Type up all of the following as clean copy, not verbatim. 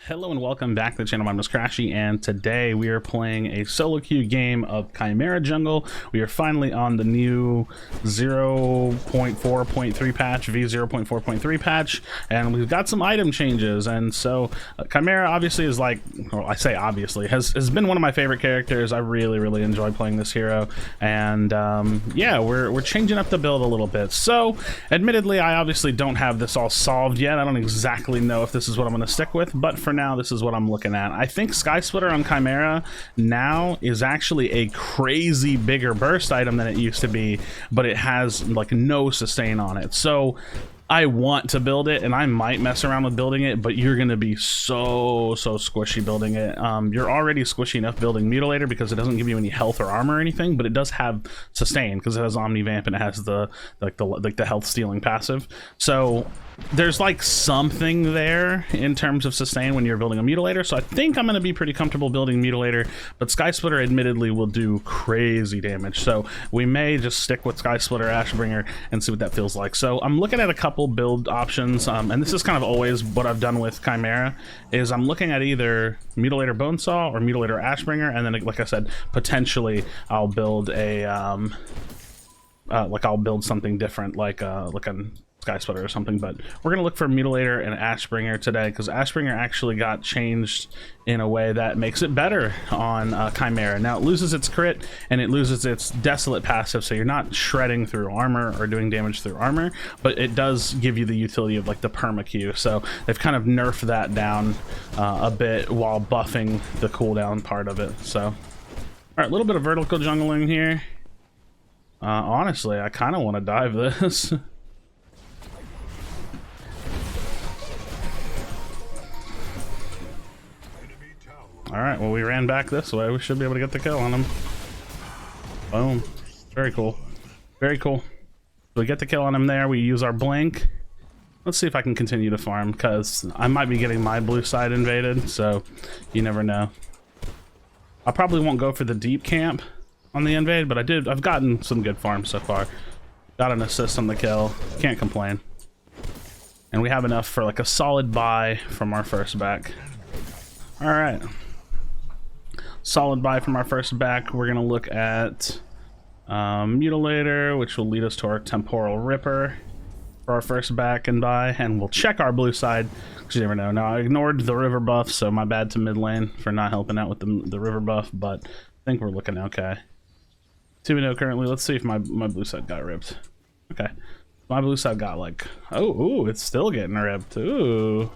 Hello and welcome back to the channel. My name is Krashy, and today we are playing a solo queue game of Khaimera Jungle. We are finally on the new 0.4.3 patch, V0.4.3 patch, and we've got some item changes. And so Khaimera obviously is like, well, I say obviously, has been one of my favorite characters. I really enjoy playing this hero, and yeah, we're changing up the build a little bit. So admittedly, I obviously don't have this all solved yet. I don't exactly know if this is what I'm going to stick with, but for now, this is what I'm looking at. I think Sky Splitter on Khaimera now is actually a crazy bigger burst item than it used to be, but it has like no sustain on it. So I want to build it, and I might mess around with building it, but you're going to be so squishy building it. You're already squishy enough building Mutilator because it doesn't give you any health or armor or anything, but it does have sustain because it has Omnivamp and it has the health stealing passive. So there's like something there in terms of sustain when you're building a Mutilator. So I think I'm going to be pretty comfortable building Mutilator, but Sky Splitter admittedly will do crazy damage. So we may just stick with Sky Splitter Ashbringer and see what that feels like. So I'm looking at a couple build options, and this is kind of always what I've done with Khaimera, is I'm looking at either Mutilator Bonesaw or Mutilator Ashbringer, and then like I said, potentially I'll build a I'll build something different, like a Sky Splitter or something. But we're gonna look for Mutilator and Ashbringer today because Ashbringer actually got changed in a way that makes it better on Khaimera. Now it loses its crit and it loses its desolate passive, so you're not shredding through armor or doing damage through armor, but it does give you the utility of like the perma Q. So they've kind of nerfed that down a bit while buffing the cooldown part of it. So all right, a little bit of vertical jungling here. Honestly, I kind of want to dive this. Alright, well, we ran back this way. We should be able to get the kill on him. Boom. Very cool. Very cool. So we get the kill on him there. We use our blink. Let's see if I can continue to farm, because I might be getting my blue side invaded, so you never know. I probably won't go for the deep camp on the invade, but I've gotten some good farms so far. Got an assist on the kill. Can't complain. And we have enough for like a solid buy from our first back. Alright. Solid buy from our first back. We're gonna look at Mutilator, which will lead us to our Temporal Ripper for our first back and buy, and we'll check our blue side because you never know. Now I ignored the river buff, so my bad to mid lane for not helping out with the river buff, but I think we're looking okay. 2-0 currently. Let's see if my blue side got ripped. Okay, my blue side got like, ooh, it's still getting ripped. Ooh.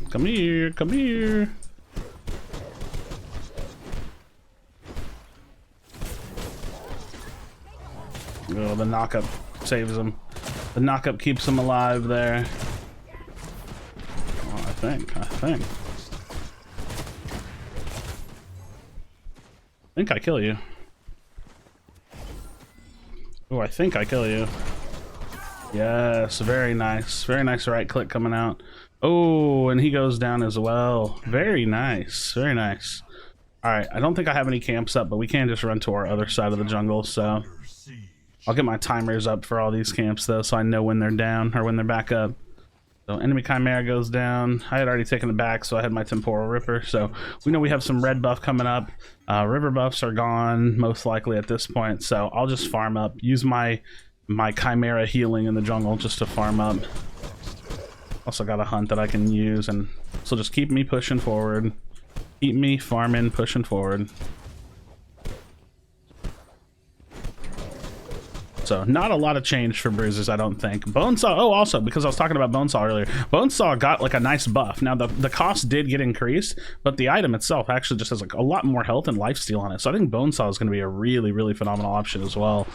Come here, come here. Oh, the knockup saves him. The knockup keeps him alive there. Oh, I think. I think I kill you. Oh, I think I kill you. Yes, very nice. Very nice right click coming out. Oh, and he goes down as well. Very nice. Very nice. Alright, I don't think I have any camps up, but we can just run to our other side of the jungle, so I'll get my timers up for all these camps though, so I know when they're down or when they're back up. So enemy Khaimera goes down. I had already taken it back, so I had my Temporal Ripper. So we know we have some red buff coming up. River buffs are gone most likely at this point, so I'll just farm up. Use my Khaimera healing in the jungle just to farm up. Also got a hunt that I can use, and so just keep me pushing forward. Keep me farming, pushing forward. So not a lot of change for bruises, I don't think. Bonesaw, oh, also, because I was talking about Bonesaw earlier, Bonesaw got like a nice buff. Now the cost did get increased, but the item itself actually just has like a lot more health and lifesteal on it. So I think Bonesaw is going to be a really phenomenal option as well.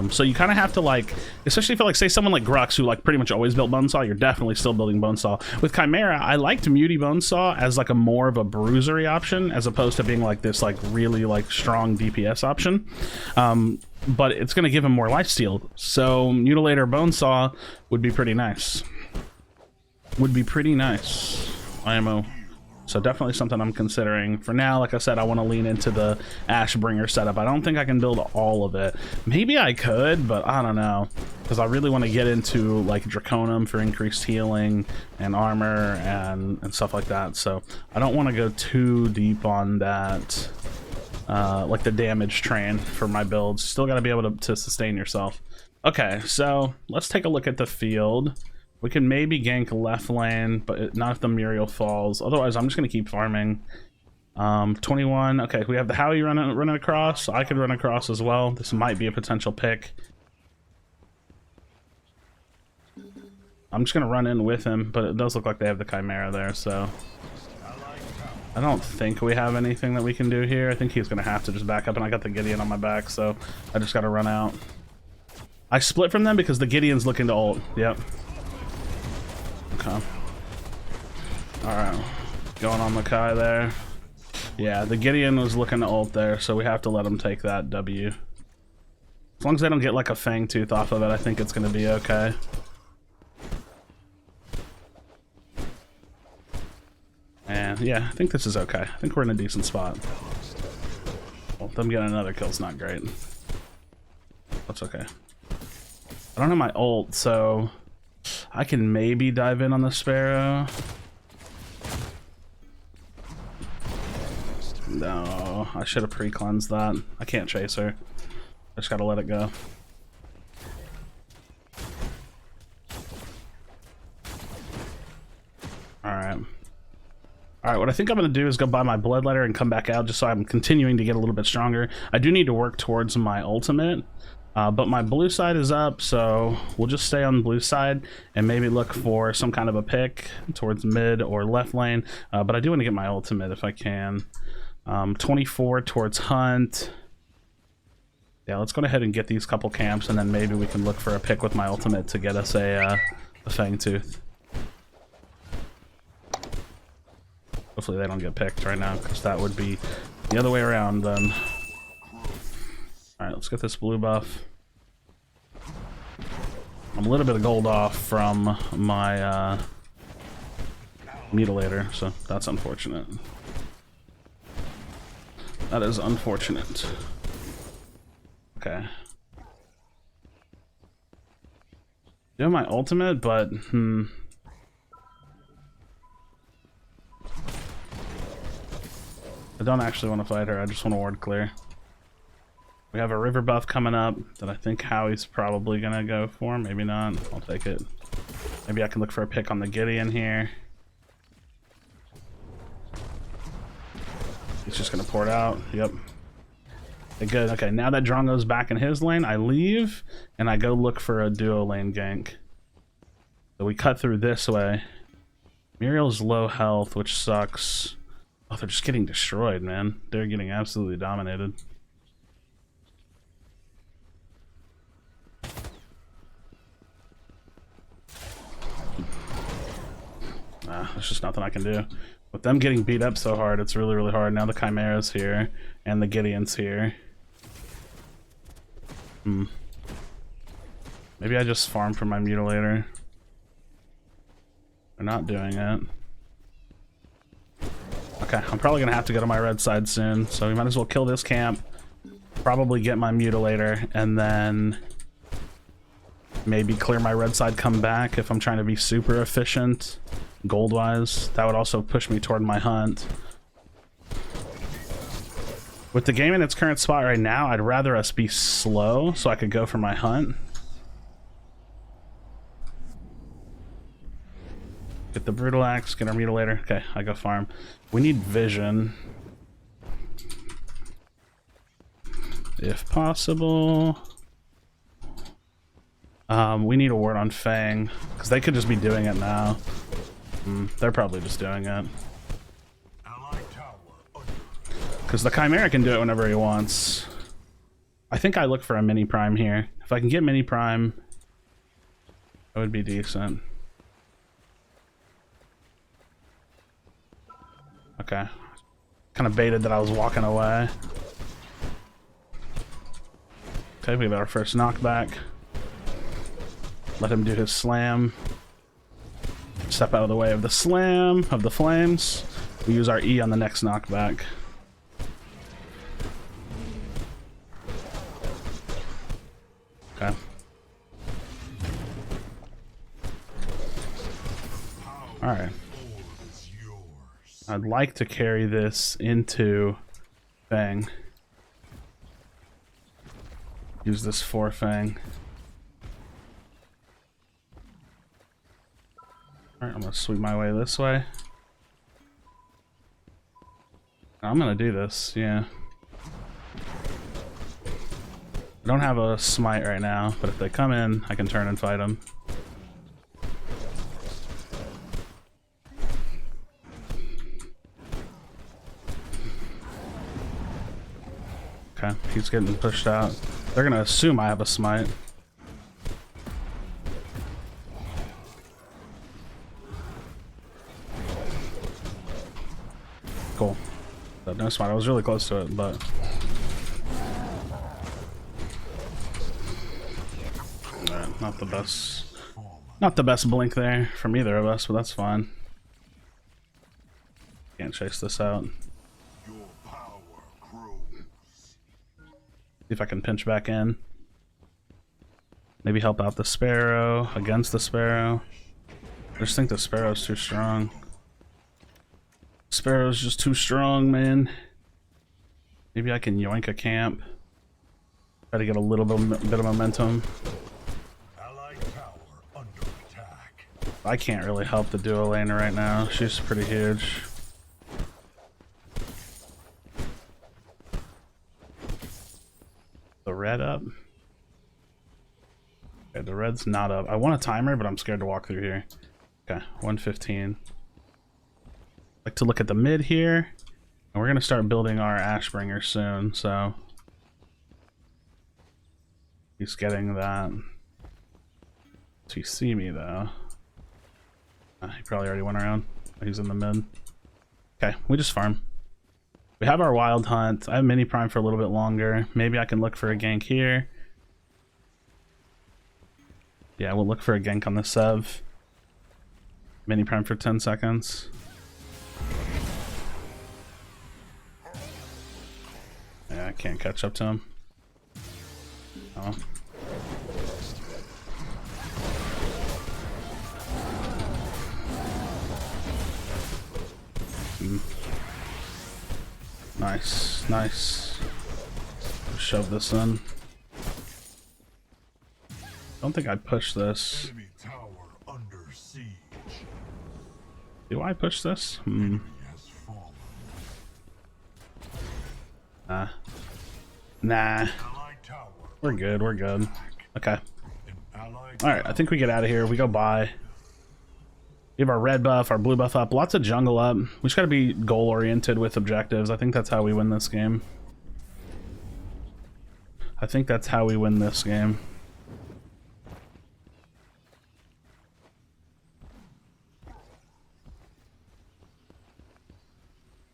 So you kind of have to like, especially for like say someone like Grux, who like pretty much always built Bonesaw, you're definitely still building Bonesaw. With Khaimera, I liked Muty Bonesaw as like a more of a bruisery option as opposed to being like this like really like strong DPS option. But it's going to give him more lifesteal. So Mutilator Bonesaw would be pretty nice. Would be pretty nice. IMO. So definitely something I'm considering. For now, like I said, I want to lean into the Ashbringer setup. I don't think I can build all of it. Maybe I could, but I don't know. Because I really want to get into like Draconum for increased healing and armor and stuff like that. So I don't want to go too deep on that, like the damage train for my builds. Still got to be able to sustain yourself. Okay, so let's take a look at the field. We can maybe gank left lane, but not if the Muriel falls. Otherwise, I'm just going to keep farming. 21. Okay, we have the Howie running across. I could run across as well. This might be a potential pick. I'm just going to run in with him, but it does look like they have the Khaimera there, so... I don't think we have anything that we can do here. I think he's going to have to just back up, and I got the Gideon on my back, so I just got to run out. I split from them because the Gideon's looking to ult. Yep. Okay. Alright. Going on the Kai there. Yeah, the Gideon was looking to ult there, so we have to let him take that W. As long as they don't get like a Fang Tooth off of it, I think it's going to be okay. And yeah, I think this is okay. I think we're in a decent spot. Well, them getting another kill's not great. That's okay. I don't have my ult, so I can maybe dive in on the Sparrow. No, I should have pre-cleansed that. I can't chase her. I just gotta let it go. Alright. Alright, what I think I'm going to do is go buy my Bloodletter and come back out just so I'm continuing to get a little bit stronger. I do need to work towards my ultimate, but my blue side is up, so we'll just stay on the blue side and maybe look for some kind of a pick towards mid or left lane. But I do want to get my ultimate if I can. 24 towards Hunt. Yeah, let's go ahead and get these couple camps, and then maybe we can look for a pick with my ultimate to get us a Fang Tooth. Hopefully they don't get picked right now, because that would be the other way around then. Alright, let's get this blue buff. I'm a little bit of gold off from my Mutilator, so that's unfortunate. That is unfortunate. Okay. I have my ultimate, but I don't actually want to fight her, I just want to ward clear. We have a river buff coming up that I think Howie's probably gonna go for, maybe not. I'll take it. Maybe I can look for a pick on the Gideon here. He's just gonna pour it out. Yep. Okay, good. Okay, now that Drongo's back in his lane, I leave and I go look for a duo lane gank. So we cut through this way. Muriel's low health, which sucks. Oh, they're just getting destroyed, man. They're getting absolutely dominated. There's just nothing I can do. With them getting beat up so hard, it's really, really hard. Now the Khaimera's here, and the Gideon's here. Maybe I just farm for my Mutilator. They're not doing it. Okay, I'm probably gonna have to go to my red side soon, so we might as well kill this camp, probably get my Mutilator, and then maybe clear my red side, come back if I'm trying to be super efficient gold wise. That would also push me toward my Hunt. With the game in its current spot right now, I'd rather us be slow so I could go for my Hunt. Get the Brutal Axe, get our Mutilator. Okay, I go farm. We need vision. If possible. We need a ward on Fang, because they could just be doing it now. They're probably just doing it. Because the Khaimera can do it whenever he wants. I think I look for a mini prime here. If I can get mini prime, that would be decent. Okay. Kind of baited that I was walking away. Okay, we got our first knockback. Let him do his slam. Step out of the way of the slam, of the flames. We use our E on the next knockback. Okay. Alright. I'd like to carry this into Fang. Use this 4 Fang. Alright, I'm gonna sweep my way this way. I'm gonna do this, yeah. I don't have a smite right now, but if they come in, I can turn and fight them. Okay, he's getting pushed out. They're gonna assume I have a smite. Cool. No smite. I was really close to it, but not the best. Not the best blink there from either of us, but that's fine. Can't chase this out. See if I can pinch back in. Maybe help out the Sparrow against the Sparrow. I just think the Sparrow's too strong. Sparrow's just too strong, man. Maybe I can yoink a camp. Try to get a little bit of momentum. I can't really help the duo laner right now. She's pretty huge. The red up? Okay, the red's not up. I want a timer, but I'm scared to walk through here. Okay, 115. Like to look at the mid here, and we're gonna start building our Ashbringer soon, so he's getting that. Does he see me though? He probably already went around. He's in the mid. Okay, we just farm. We have our wild hunt. I have mini prime for a little bit longer. Maybe I can look for a gank here. Yeah, we'll look for a gank on the Sev. Mini prime for 10 seconds. Yeah, I can't catch up to him. Oh. Nice, nice. Shove this in. Don't think I push this. Do I push this? Nah. Nah. We're good, we're good. Okay. Alright, I think we get out of here. We go by. We have our red buff, our blue buff up, lots of jungle up. We just gotta be goal oriented with objectives. I think that's how we win this game. I think that's how we win this game.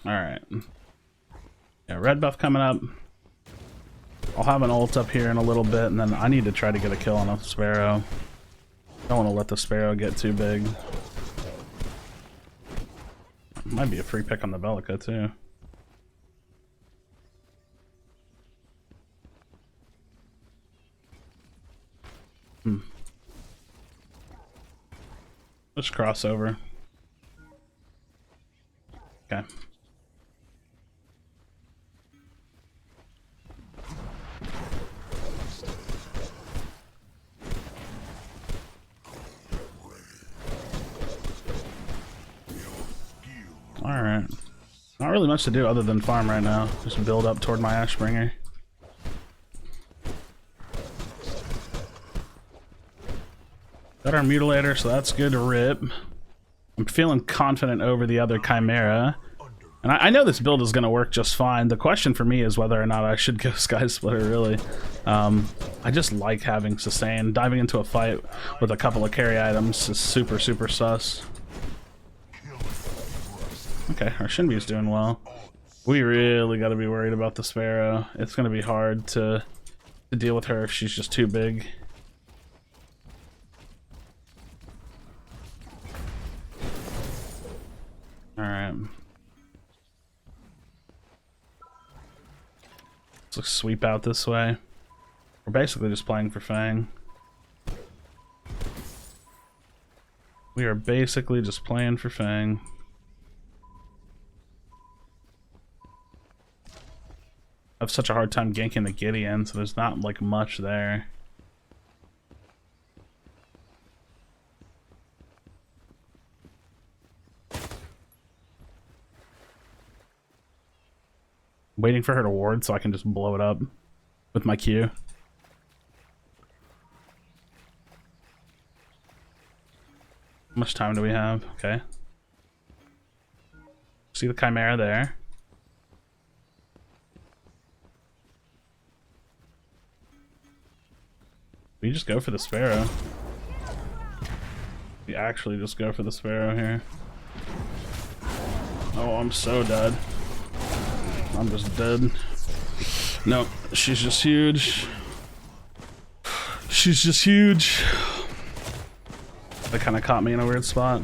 Alright. Yeah, red buff coming up. I'll have an ult up here in a little bit, and then I need to try to get a kill on a Sparrow. Don't want to let the Sparrow get too big. Might be a free pick on the Bellica too. Let's cross over. Okay. Alright. Not really much to do other than farm right now. Just build up toward my Ashbringer. Got our Mutilator, so that's good to rip. I'm feeling confident over the other Khaimera. And I know this build is going to work just fine. The question for me is whether or not I should go Sky Splitter, really. I just like having sustain. Diving into a fight with a couple of carry items is super, super sus. Okay, our Shinbi's doing well. We really got to be worried about the Sparrow. It's going to be hard to deal with her if she's just too big. Alright. Let's sweep out this way. We're basically just playing for Fang. We are basically just playing for Fang. I have such a hard time ganking the Gideon, so there's not like much there. Waiting for her to ward so I can just blow it up with my Q. How much time do we have? Okay. See the Khaimera there. We just go for the Sparrow. We actually just go for the Sparrow here. Oh, I'm so dead. I'm just dead. Nope, she's just huge. She's just huge. That kind of caught me in a weird spot.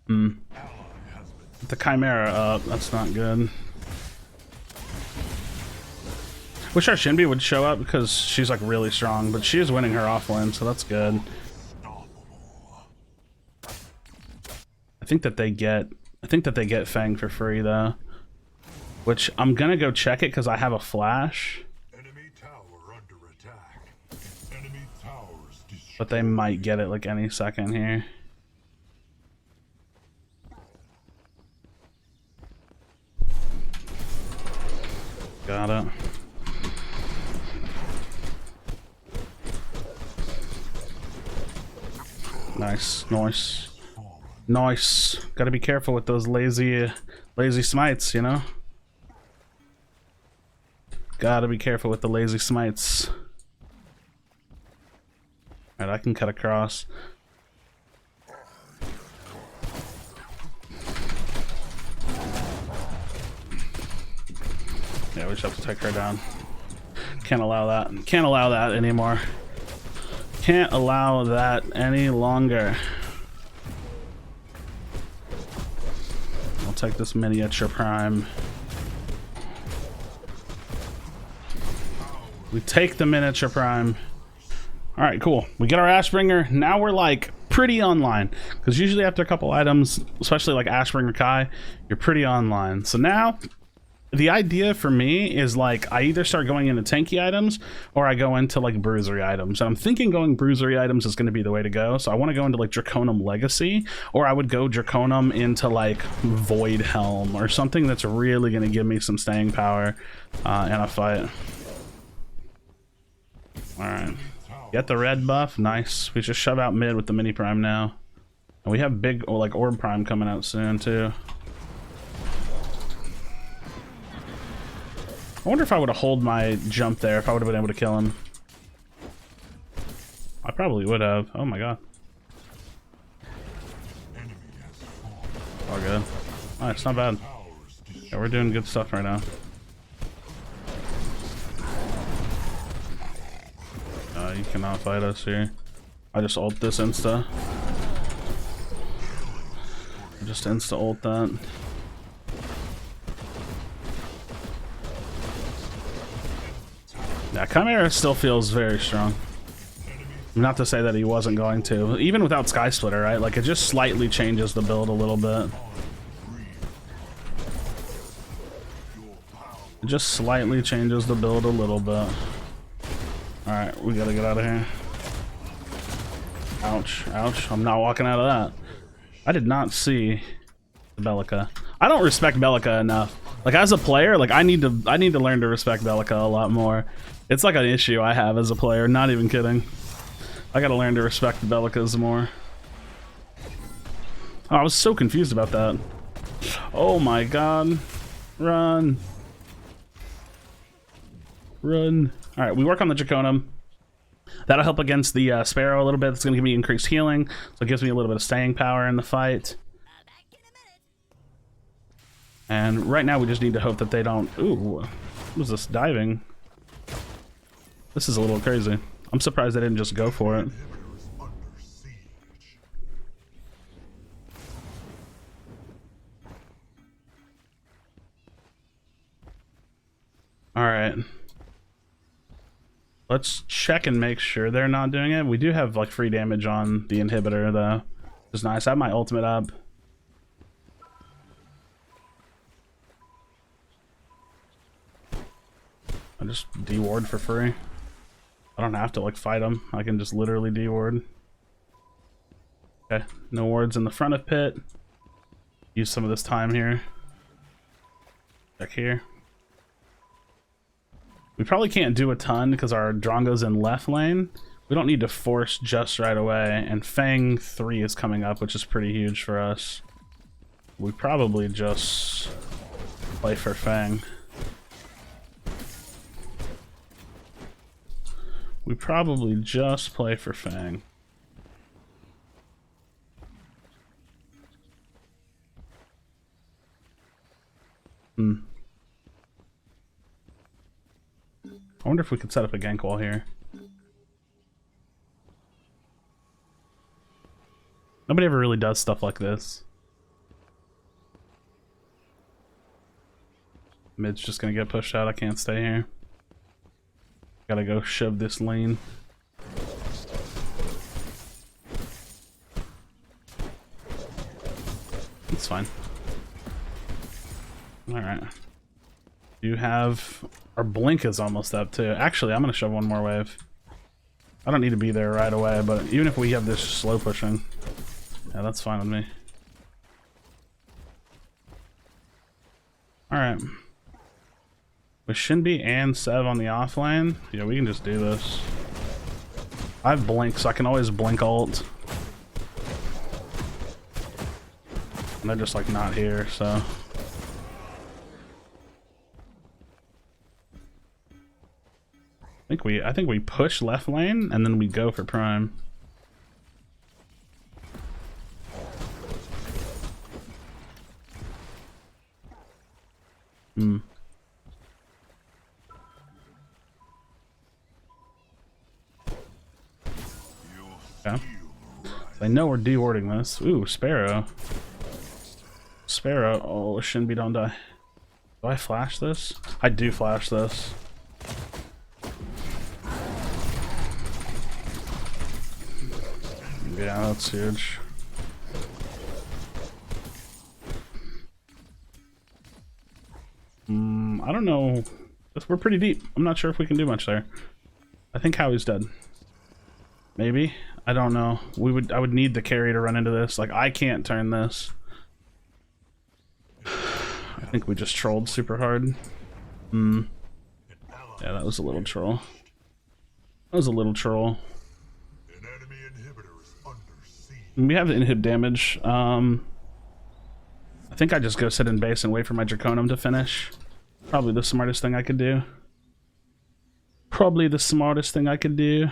The Khaimera up, that's not good. Wish our Shinbi would show up because she's like really strong, but she is winning her offlane, so that's good. I think that they get Fang for free though, which I'm gonna go check it because I have a flash. Enemy tower under attack. Enemy towers destroyed. But they might get it like any second here. Got it. Nice, nice. Nice. Gotta be careful with those lazy smites, you know? Gotta be careful with the lazy smites. Alright, I can cut across. Yeah, we just have to take her down. Can't allow that. Can't allow that anymore. Can't allow that any longer. I'll take this miniature prime. We take the miniature prime. All right, cool. We get our Ashbringer. Now we're like pretty online, because usually after a couple items, especially like Ashbringer Kai, you're pretty online. So now the idea for me is like I either start going into tanky items or I go into like bruisery items. And I'm thinking going bruisery items is going to be the way to go. So I want to go into like Draconum Legacy, or I would go Draconum into like Void Helm or something that's really going to give me some staying power in a fight. All right, get the red buff. Nice. We just shove out mid with the mini prime now, and we have big like orb prime coming out soon too. I wonder if I would have held my jump there, if I would have been able to kill him. I probably would have. Oh my god. All good. Alright, it's not bad. Yeah, we're doing good stuff right now. You cannot fight us here. I just ult this insta. Just insta ult that. Yeah, Khaimera still feels very strong. Not to say that he wasn't going to. Even without Sky Splitter, right? Like, it just slightly changes the build a little bit. It just slightly changes the build a little bit. Alright, we gotta get out of here. Ouch, ouch. I'm not walking out of that. I did not see Bellica. I don't respect Bellica enough. Like, as a player, like I need to learn to respect Bellica a lot more. It's like an issue I have as a player, not even kidding. I gotta learn to respect the Bellicas more. Oh, I was so confused about that. Oh my god. Run. Run. Alright, we work on the Draconum. That'll help against the Sparrow a little bit. It's gonna give me increased healing, so it gives me a little bit of staying power in the fight. And right now we just need to hope that they don't... Ooh, what was this diving? This is a little crazy. I'm surprised they didn't just go for it. All right. Let's check and make sure they're not doing it. We do have like free damage on the inhibitor though. It's nice. I have my ultimate up. I just de-ward for free. I don't have to like fight them. I can just literally de-ward. Okay, no wards in the front of pit. Use some of this time here. Check here. We probably can't do a ton because our Drongo's in left lane. We don't need to force just right away. And Fang 3 is coming up, which is pretty huge for us. We probably just play for Fang. We probably just play for Fang. I wonder if we could set up a gank wall here. Nobody ever really does stuff like this. Mid's just gonna get pushed out. I can't stay here. Gotta go shove this lane. It's fine. Alright. You have... Our blink is almost up too. Actually, I'm gonna shove one more wave. I don't need to be there right away, but even if we have this slow pushing, yeah, that's fine with me. Alright. With Shinbi and Sev on the off lane, yeah, we can just do this. I have blink, so I can always blink ult. And they're just like not here, so... I think we push left lane and then we go for prime. Okay. I know we're de-warding this. Ooh, Sparrow. Sparrow. Oh, Shinbi don't die. Do I flash this? I do flash this. Yeah, that's huge. I don't know. We're pretty deep. I'm not sure if we can do much there. I think Howie's dead. Maybe. I don't know. I would need the carry to run into this. Like, I can't turn this. I think we just trolled super hard. Yeah, that was a little troll. That was a little troll. We have the inhib damage. I think I just go sit in base and wait for my Draconum to finish. Probably the smartest thing I could do. Probably the smartest thing I could do.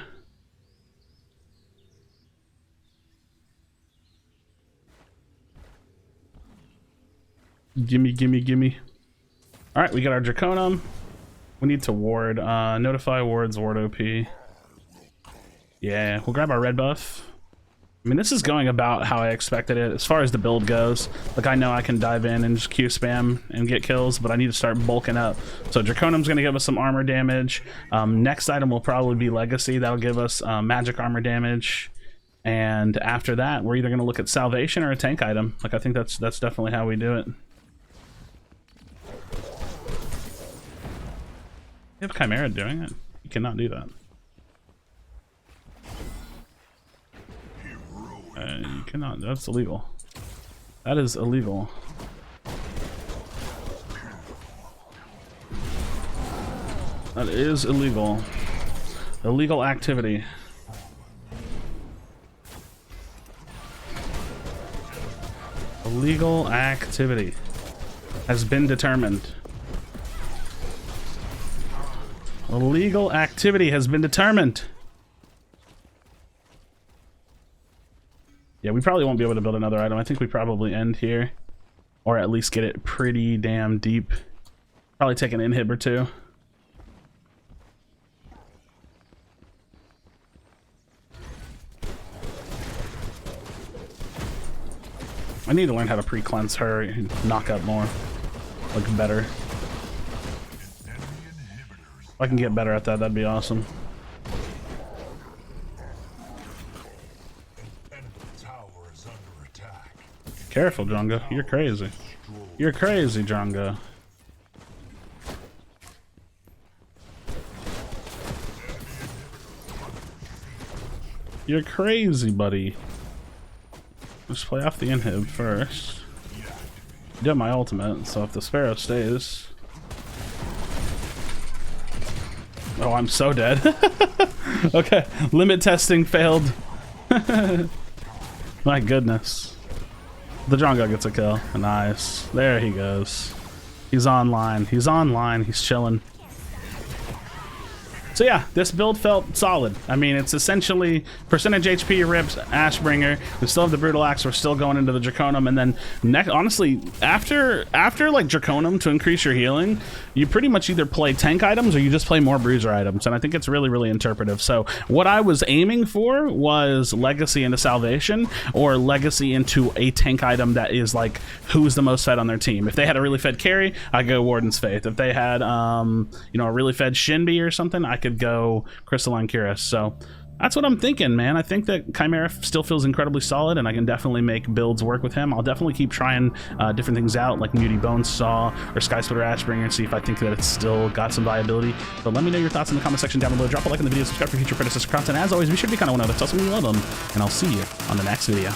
Gimme, gimme, gimme. Alright, we got our Draconum. We need to ward. Notify wards, ward OP. Yeah, we'll grab our red buff. I mean, this is going about how I expected it as far as the build goes. Like, I know I can dive in and just Q spam and get kills, but I need to start bulking up. So Draconum's going to give us some armor damage. Next item will probably be Legacy. That'll give us magic armor damage. And after that, we're either going to look at Salvation or a tank item. Like, I think that's definitely how we do it. You have Khaimera doing it? You cannot do that. You cannot. That's illegal. That is illegal. That is illegal. Illegal activity. Illegal activity has been determined. Illegal activity has been determined. Yeah, we probably won't be able to build another item. I think we probably end here. Or at least get it pretty damn deep. Probably take an inhib or two. I need to learn how to pre-cleanse her and knock up more. Like better. If I can get better at that, that'd be awesome. Enemy tower is under attack. Careful, Drongo. You're crazy. You're crazy, Drongo. You're crazy, buddy. Let's play off the inhib first. Do my ultimate, so if the Sparrow stays... Oh, I'm so dead. Okay, limit testing failed. My goodness. The Drongo gets a kill. Nice. There he goes. He's online. He's online. He's chilling. So yeah, this build felt solid. I mean, it's essentially percentage HP rips Ashbringer. We still have the Brutal Axe. We're still going into the Draconum, and then next, honestly, after like Draconum to increase your healing, you pretty much either play tank items or you just play more bruiser items, and I think it's really, really interpretive. So what I was aiming for was Legacy into Salvation or Legacy into a tank item that is like who's the most fed on their team. If they had a really fed carry, I'd go Warden's Faith. If they had you know, a really fed Shinbi or something, I could go Crystalline Cuirass. So that's what I'm thinking, man. I think that Khaimera still feels incredibly solid, and I can definitely make builds work with him. I'll definitely keep trying different things out, like Muty Bonesaw or Sky Splitter Ashbringer, and see if I think that it's still got some viability. But let me know your thoughts in the comment section down below. Drop a like on the video, subscribe for future Predecessor content. As always, be sure to be kind of one another. Tell someone you love them, and I'll see you on the next video.